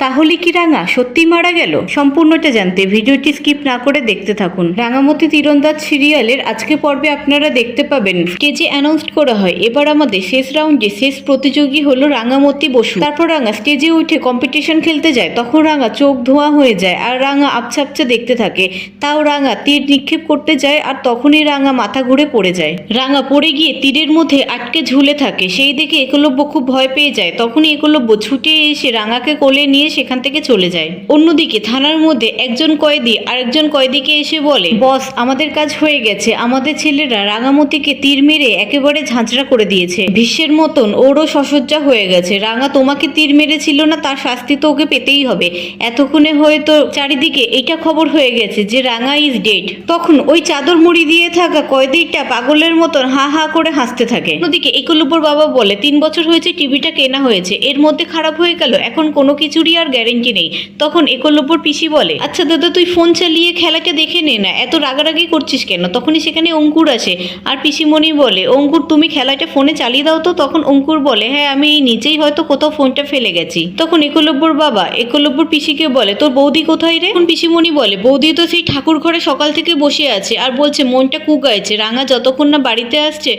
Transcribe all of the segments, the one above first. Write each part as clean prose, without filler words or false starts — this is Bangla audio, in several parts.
তাহলে কি রাঙা সত্যি মারা গেল? সম্পূর্ণটা জানতে ভিডিওটি স্কিপ না করে দেখতে থাকুন। রাঙামতি তীরন্দাজ সিরিয়ালের আজকে পর্বে আপনারা দেখতে পাবেন স্টেজে অ্যানাউন্স করা হয় এবার আমাদের শেষ রাউন্ডে শেষ প্রতিযোগী হলো রাঙামতি বসু। তারপর রাঙা স্টেজে উঠে কম্পিটিশন খেলতে যায়, তখন রাঙা চোখ ধোঁয়া হয়ে যায় আর রাঙা আবছা আবছা দেখতে থাকে। তাও রাঙা তীর নিক্ষেপ করতে যায় আর তখনই রাঙা মাথা ঘুরে পড়ে যায়। রাঙা পড়ে গিয়ে তীরের মধ্যে আটকে ঝুলে থাকে, সেই দেখে একলব্য খুব ভয় পেয়ে যায়। তখনই একলব্য ছুটে এসে রাঙাকে কোলে নিয়ে সেখান থেকে চলে যায়। অন্যদিকে থানার মধ্যে একজন কয়েদি আরেকজন কয়েদিকে এসে বলে, বস আমাদের কাজ হয়ে গেছে, আমাদের ছেলেরা রাঙামতিকে তীর মেরে একেবারে ঝাঁঝরা করে দিয়েছে। ভীষ্মের মতন ওরও সসজ্জা হয়ে গেছে। রাঙা তোমাকে তীর মেরেছিল না, তার শাস্তি তো ওকে পেতেই হবে। এতক্ষণে হয়তো চারিদিকে এটা খবর হয়ে গেছে যে রাঙা ইজ ডেড। তখন ওই চাদর মুড়ি দিয়ে থাকা কয়েদিটা পাগলের মতন হা হা করে হাসতে থাকে। অন্যদিকে একলব্যর বাবা বলে, 3 বছর হয়েছে টিভিটা কেনা হয়েছে, এর মধ্যে খারাপ হয়ে গেল, এখন কোনো কিছুরই আর গ্যারেন্টি নেই। তখন একলব্যর পিসি বলে, আচ্ছা দাদা তুই ফোন চালিয়ে খেলাটা দেখে নে না, এত রাগারাগি করছিস কেন? তখনই সেখানে অঙ্কুর আসে আর পিসিমণি বলে, অঙ্কুর তুমি খেলাটা ফোনে চালিয়ে দাও তো। তখন অঙ্কুর বলে, হ্যাঁ আমি নিজেই হয়তো কোথাও ফোনটা ফেলে গেছি। তখন একলব্যর বাবা একলব্যর পিসিকে বলে, তোর বৌদি কোথায় রে? তখন পিসিমণি বলে, বৌদি তো সেই ঠাকুর ঘরে সকাল থেকে বসে আছে আর বলছে মনটা কুগাইছে, রাঙা যতক্ষণ না বাড়িতে আসছে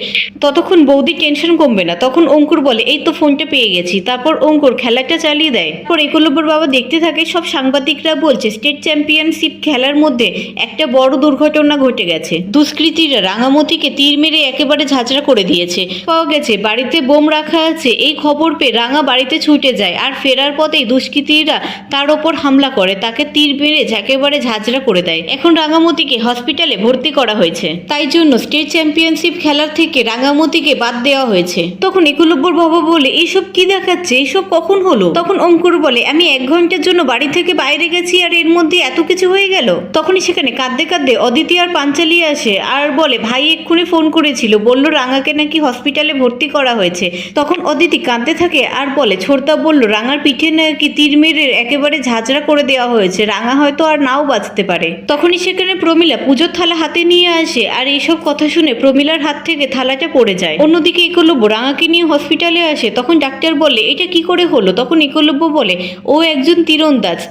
ততক্ষণ বৌদি টেনশন কমবে না। তখন অঙ্কুর বলে, এই তো ফোনটা পেয়ে গেছি। তারপর অঙ্কুর খেলাটা চালিয়ে দেয়। পর একলব্যর বাবা দেখতে থাকে সব সাংবাদিকরা বলছে স্টেট চ্যাম্পিয়নশিপ খেলার মধ্যে একটা বড় দুর্ঘটনা ঘটে গেছে। দুষ্কৃতীরা রাঙামতিকে তীর মেরে একেবারে ঝাঁঝরা করে দিয়েছে। পাওয়া গেছে বাড়িতে বোম রাখা আছে। এই খবর পেয়ে রাঙা বাড়িতে ছুটে যায় আর ফেরার পথেই দুষ্কৃতীরা তার ওপর হামলা করে, তাকে তীর মেরে একেবারে ঝাঁঝরা করে দেয়। এখন রাঙামতিকে হসপিটালে ভর্তি করা হয়েছে, তাই জন্য স্টেট চ্যাম্পিয়নশিপ খেলার থেকে রাঙামতিকে বাদ দেওয়া হয়েছে। তখন একলব্যর বাবা বলে, এইসব কি দেখাচ্ছে, এইসব কখন হলো? তখন অঙ্কুর বলে, আমি 1 ঘন্টার জন্য বাড়ি থেকে বাইরে গেছি আর এর মধ্যে এত কিছু হয়ে গেল। তখনই সেখানে কাঁদতে কাঁদতে অদিতি আর পাঞ্চালি আসে আর বলে, ভাই এক্ষুনি ফোন করেছিল, বলল রাঙাকে নাকি হসপিটালে ভর্তি করা হয়েছে। তখন অদিতি কাঁদতে থাকে আর বলে, ছোড়দা বলল রাঙার পিঠে নাকি তীর মেরে একেবারে ঝাঁঝরা করে দেওয়া হয়েছে, রাঙা হয়তো আর নাও বাঁচতে পারে। তখনই সেখানে প্রমিলা পুজোর থালা হাতে নিয়ে আসে আর এইসব কথা শুনে প্রমিলার হাত থেকে থালাটা পড়ে যায়। অন্যদিকে একলব্য রাঙাকে নিয়ে হসপিটালে আসে। তখন ডাক্তার বলে, এটা কি করে হলো? তখন একলব্য বলে, ও একজন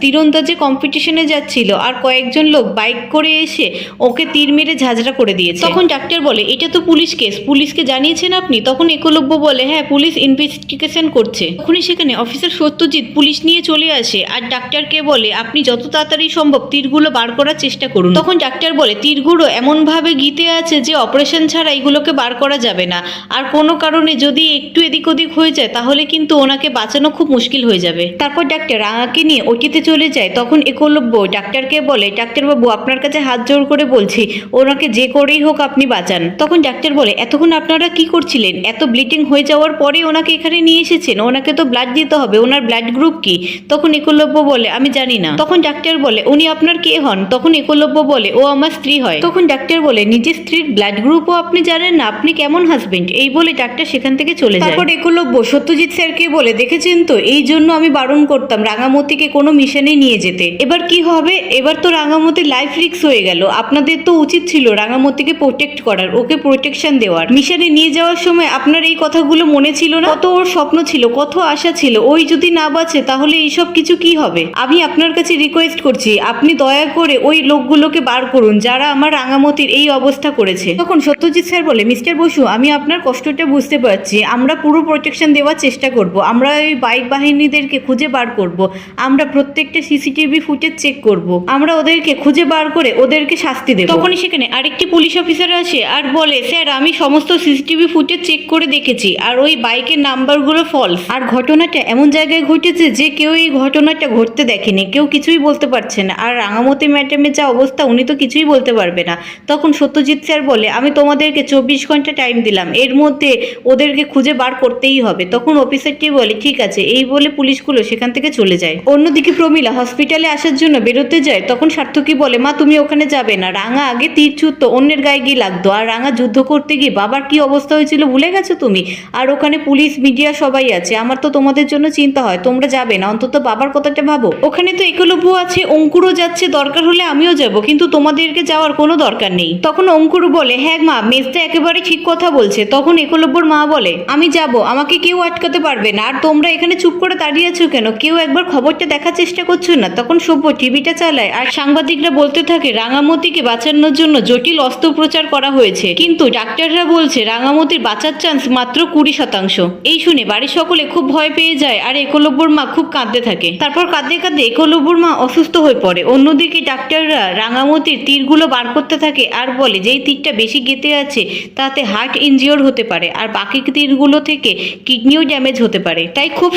তীরন্দাজে কম্পিটিশনে যাচ্ছিল আর কয়েকজন লোক বাইক করে এসে ওকে তীর মেরে ঝাঁঝরা করে দিয়েছে। তখন ডাক্তার বলে, এটা তো পুলিশ কেস, পুলিশকে জানিয়েছেন আপনি? তখন একলব্য বলে, হ্যাঁ পুলিশ ইনভেস্টিগেশন করছে। তখনই সেখানে অফিসার সত্যজিৎ পুলিশ নিয়ে চলে আসে আর ডাক্তারকে বলে, আপনি যত তাড়াতাড়ি সম্ভব তীরগুলো বার করার চেষ্টা করুন। তখন ডাক্তার বলে, তীরগুলো এমন ভাবে গিতে আছে যে অপারেশন ছাড়া এগুলোকে বার করা যাবে না, আর কোনো কারণে যদি একটু এদিক ওদিক হয়ে যায় তাহলে কিন্তু ওনাকে বাঁচানো খুব মুশকিল হয়ে যাবে। তারপর ডাক্তার রাঙাকে নিয়ে ওটিতে চলে যায়। তখন একলব্য ডাক্তারকে বলে, ডাক্তারবাবু আপনার কাছে হাত জোড় করে বলছি, ওনাকে যে করেই হোক আপনি বাঁচান। তখন ডাক্তার বলে, এতক্ষণ আপনারা কি করছিলেন? এত ব্লিডিং হয়ে যাওয়ার পরে ওনাকে এখানে নিয়ে এসেছেন, ওনাকে তো ব্লাড দিতে হবে, ওনার ব্লাড গ্রুপ কি? তখন একলব্য বলে, আমি জানি না। তখন ডাক্তার বলে, উনি আপনার কে হন? তখন একলব্য বলে, ও আমার স্ত্রী হয়। তখন ডাক্তার বলে, নিজের স্ত্রীর ব্লাড গ্রুপও আপনি জানেন না, আপনি কেমন হাজবেন্ড? এই বলে ডাক্তার সেখান থেকে চলে যায়। তারপর একলব্য সত্যজিৎ স্যারকে বলে, দেখেছেন তো, এই জন্য আমি বারণ করতাম রাঙামতিকে কোনো মিশনে নিয়ে যেতে। এবার কি হবে? এবার তো রাঙামতির লাইফ রিস্ক হয়ে গেল। আপনাদের তো উচিত ছিল রাঙামতিকে প্রোটেক্ট করার, ওকে প্রোটেকশন দেওয়ার। মিশনে নিয়ে যাওয়ার সময় আপনার এই কথাগুলো মনে ছিল না? কত ওর স্বপ্ন ছিল, কত আশা ছিল, ওই যদি না বাঁচে তাহলে এইসব কিছু কি হবে? আমি আপনার কাছে রিকোয়েস্ট করছি, আপনি দয়া করে ওই লোকগুলোকে বার করুন যারা আমার রাঙামতির এই অবস্থা করেছে। তখন সত্যজিৎ স্যার বলে, মিস্টার বসু আমি আপনার কষ্টটা বুঝতে পারছি, আমরা পুরো প্রোটেকশন দেওয়ার চেষ্টা করব, আমরা ওই বাইক বাহিনীদেরকে খুঁজে বার করব, আমরা প্রত্যেকটা সিসিটিভি ফুটেজ চেক করব, আমরা ওদেরকে খুঁজে বার করে ওদেরকে শাস্তি দেব। তখনই সেখানে আরেকটি পুলিশ অফিসার আসে আর বলে, স্যার আমি সমস্ত সিসিটিভি ফুটেজ চেক করে দেখেছি আর ওই বাইকের নাম্বারগুলো ফলস, আর ঘটনাটা এমন জায়গায় ঘটেছে যে কেউ এই ঘটনাটা ঘটতে দেখেনি, কেউ কিছুই বলতে পারছে না, আর রাঙামতি ম্যাডামের যা অবস্থা উনি তো কিছুই বলতে পারবে না। তখন সত্যজিৎ স্যার বলে, আমি তোমাদেরকে 24 ঘন্টা টাইম দিলাম, এর মধ্যে ওদেরকে খুঁজে বার করতেই হবে। তখন অফিসারটি বলে, ঠিক আছে, এই বলে পুলিশগুলো সেখান থেকে চলে যায়। অন্যদিকে প্রমিলা হসপিটালে আসার জন্য বেরোতে যায়। তখন সার্থকী বলে, মা তুমি ওখানে যাবে না, রাঙা আগে তীর ছুটতো, অন্যের গায়ে গিয়ে লাগতো, আর রাঙা যুদ্ধ করতে গিয়ে বাবার কি অবস্থা হয়েছিল ভুলে গেছো তুমি? আর ওখানে পুলিশ মিডিয়া সবাই আছে, আমার তো তোমাদের জন্য চিন্তা হয়, তোমরা যাবে না, অন্তত বাবার কথাটা ভাবো। ওখানে তো একলব্য আছে, অঙ্কুরও যাচ্ছে, দরকার হলে আমিও যাব, কিন্তু তোমাদেরকে যাওয়ার কোনো দরকার নেই। তখন অঙ্কুর বলে, হ্যাঁ মা মেজদা একেবারে ঠিক কথা বলছে। তখন একলব্যর মা বলে, আমি যাব, আমাকে কেউ আটকাতে পারবে না, আর তোমরা এখানে চুপ করে দাঁড়িয়ে আছো কেন? কেউ একবার খবরটা দেখার চেষ্টা করছো না? তখন সভ্য টিভিটা চালায় আর সাংবাদিকরা বলতে থাকে রাঙামতিকে বাঁচানোর জন্য জটিল অস্ত্রোপচার করা হয়েছে, কিন্তু ডাক্তাররা বলছে রাঙামতির বাঁচার চান্স মাত্র 20%। এই শুনে বাড়ির সকলে খুব ভয় পেয়ে যায় আর একলব্যর মা খুব কাঁদতে থাকে। তারপর কাঁদতে কাঁদতে একলব্যর মা অসুস্থ হয়ে পড়ে। অন্যদিকে ডাক্তাররা রাঙামতির তীরগুলো বার করতে থাকে আর বলে যেই তীরটা বেশি গেঁথে আছে তাতে হার্ট ইনজিওর হতে পারে আর বাকি তীরগুলো থেকে কিডনিও ড্যামেজ হতে পারে, তাই খুব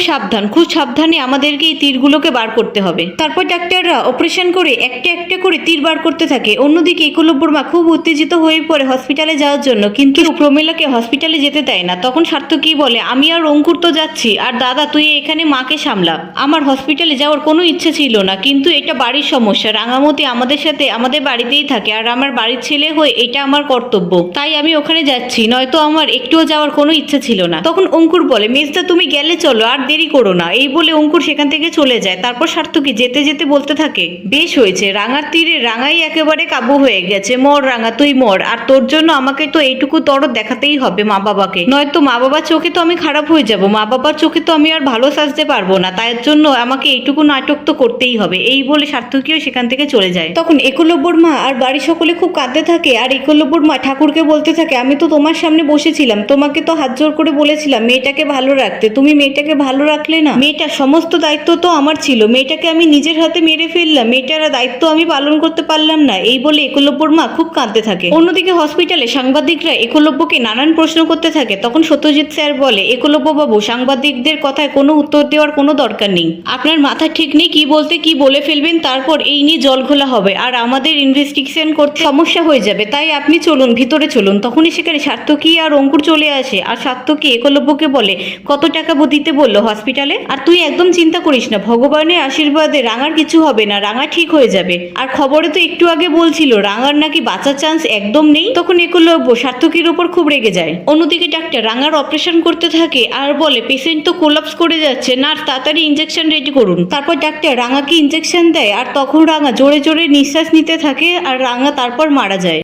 সাবধানে আমাদেরকে এই তীরগুলোকে বার করতে হবে। তারপর ডাক্তাররা অপারেশন করে একটা একটা করে তীর বার করতে থাকে। অন্যদিকে একলব্যর মা খুব উত্তেজিত হয়ে পড়ে হসপিটালে যাওয়ার জন্য, কিন্তু প্রমীলাকে হসপিটালে যেতে দেয় না। তখন সার্থকী বলে আমি আর অঙ্কুর তো যাচ্ছি, আর দাদা তুই এখানে মাকে সামলা। আমার হসপিটালে যাওয়ার কোনো ইচ্ছে ছিল না, কিন্তু এটা বাড়ির সমস্যা। রাঙামতি আমাদের সাথে আমাদের বাড়িতেই থাকে আর আমার বাড়ির ছেলে হয়ে এটা আমার কর্তব্য, তাই আমি ওখানে যাচ্ছি, নয়তো আমার একটুও যাওয়ার কোনো ইচ্ছে ছিল না। তখন অঙ্কুর বলে মেজদা তুমি গেলে চলো, আর দেরি করো না। এই বলে অঙ্কুর সেখান থেকে চলে যায়। তারপর সার্থকী যেতে যেতে বলতে থাকে বেশ হয়েছে, রাঙার তীরে রাঙাই একেবারে কাবু হয়ে গেছে। মর রাঙা তুই মর, আর তোর জন্য আমাকে তো এইটুকু দরদ দেখাতেই হবে মা বাবাকে, নয়তো মা বাবার চোখে তো আমি খারাপ হয়ে যাব, মা বাবার চোখে তো আমি আর ভালো সাজতে পারবো না, তাই জন্য আমাকে এইটুকু নাটক তো করতেই হবে। এই বলে সার্থকীও সেখান থেকে চলে যায়। তখন একলব্যর মা আর বাড়ির সকলে খুব কাঁদতে থাকে আর একলব্যর মা ঠাকুরকে বলতে থাকে আমি তো তোমার সামনে বসেছিলাম, তোমাকে তো হাত জোর করে বলেছিলাম মেয়েটাকে ভালো রাখতে, তুমি মেয়েটাকে ভালো রাখলে না। মেয়েটার সমস্ত দায়িত্ব তো আমার ছিল, মেয়েটাকে আমি নিজের হাতে মেরে ফেললাম, মেয়েটার দায়িত্ব আমি পালন করতে পারলাম না। এই বলে একলব্যর মা খুব কাঁদতে থাকে। অন্যদিকে হসপিটালে সাংবাদিকরা একলব্যকে নানান প্রশ্ন করতে থাকে। তখন সত্যজিৎ স্যার বলে একলব্য বাবু সাংবাদিকদের কথায় কোনো উত্তর দেওয়ার কোনো দরকার নেই, আপনার মাথা ঠিক নেই, কি বলতে কি বলে ফেলবেন, তারপর এই নিয়ে জল ঘোলা হবে আর আমাদের ইনভেস্টিগেশন করতে সমস্যা হয়ে যাবে, তাই আপনি চলুন ভিতরে চলুন। তখনই সেখানে সার্থকী আর অঙ্কুর চলে আসে আর সার্থকী একলব্যকে বলে কত টাকা দিতে বললো হসপিটালে, আর তুই একদম চিন্তা করিস না, ভগবানের আশীর্বাদে রাঙার কিছু হবে না, রাঙা ঠিক হয়ে যাবে। আর খবরে তো একটু আগে বলছিল রাঙার নাকি বাঁচার চান্স একদম নেই। তখন একলব্য সার্থকীর উপর খুব রেগে যায়। অন্যদিকে ডাক্তার রাঙার অপারেশন করতে থাকে আর বলে পেশেন্ট তো কোলাপস করে যাচ্ছে, নার্স তাড়াতাড়ি ইনজেকশন রেডি করুন। তারপর ডাক্তার রাঙাকে ইনজেকশন দেয় আর তখন রাঙা জোরে জোরে নিঃশ্বাস নিতে থাকে আর রাঙা তারপর মারা যায়।